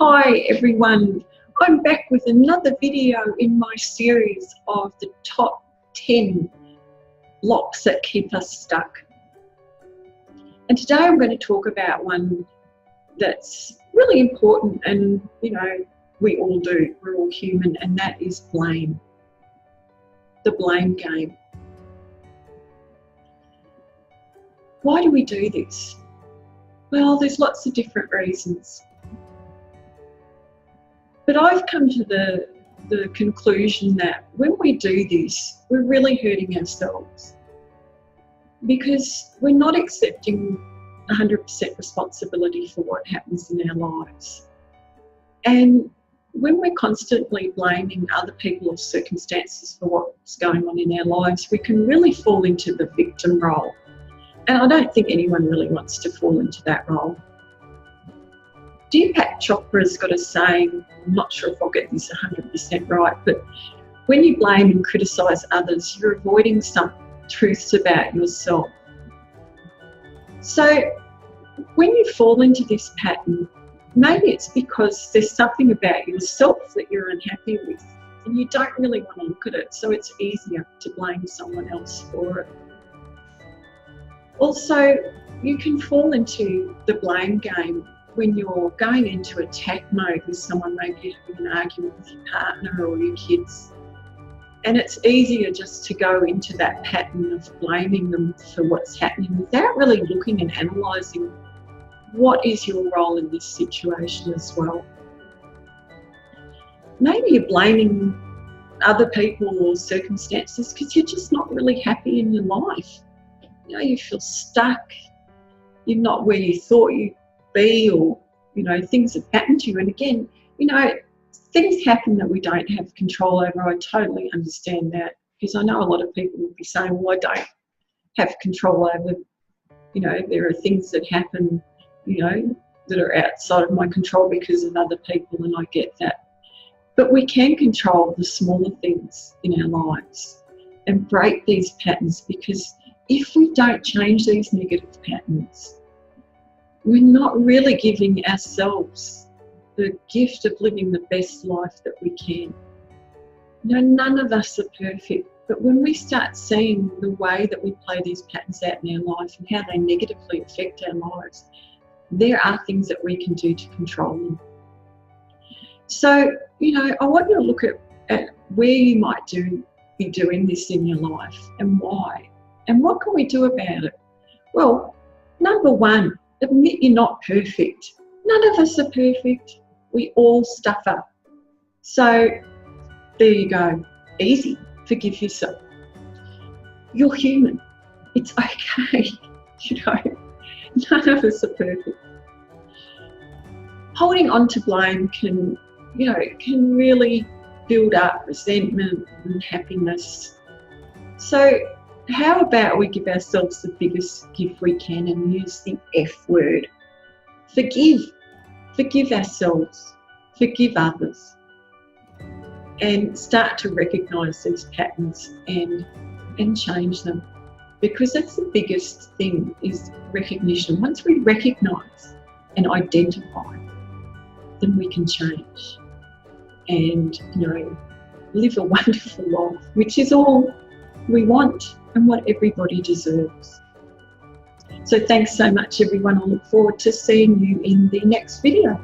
Hi everyone, I'm back with another video in my series of the top 10 blocks that keep us stuck. And today I'm going to talk about one that's really important, and we all do, we're all human, and that is blame. The blame game. Why do we do this? Well, there's lots of different reasons. But I've come to the conclusion that when we do this, we're really hurting ourselves, because we're not accepting 100% responsibility for what happens in our lives. And when we're constantly blaming other people or circumstances for what's going on in our lives, we can really fall into the victim role. And I don't think anyone really wants to fall into that role. Deepak Chopra's got a saying, I'm not sure if I'll get this 100% right, but when you blame and criticise others, you're avoiding some truths about yourself. So when you fall into this pattern, maybe it's because there's something about yourself that you're unhappy with and you don't really want to look at it, so it's easier to blame someone else for it. Also, you can fall into the blame game when you're going into attack mode with someone, maybe having an argument with your partner or your kids. And it's easier just to go into that pattern of blaming them for what's happening without really looking and analysing what is your role in this situation as well. Maybe you're blaming other people or circumstances because you're just not really happy in your life. You feel stuck, you're not where you thought you'd be, or things have happened to you. And again, things happen that we don't have control over. I totally understand that, because I know a lot of people will be saying, well, I don't have control over, there are things that happen, that are outside of my control because of other people, and I get that. But we can control the smaller things in our lives and break these patterns, because if we don't change these negative patterns, we're not really giving ourselves the gift of living the best life that we can. None of us are perfect, but when we start seeing the way that we play these patterns out in our life and how they negatively affect our lives, there are things that we can do to control them. So, I want you to look at where you might be doing this in your life and why. And what can we do about it? Well, number one, admit you're not perfect. None of us are perfect. We all stuff up. So there you go. Easy. Forgive yourself. You're human. It's okay. None of us are perfect. Holding on to blame can really build up resentment and unhappiness. So how about we give ourselves the biggest gift we can and use the F word? Forgive. Forgive ourselves. Forgive others. And start to recognise these patterns and change them. Because that's the biggest thing, is recognition. Once we recognise and identify, then we can change and, live a wonderful life, which is all we want and what everybody deserves. So thanks so much, everyone. I look forward to seeing you in the next video.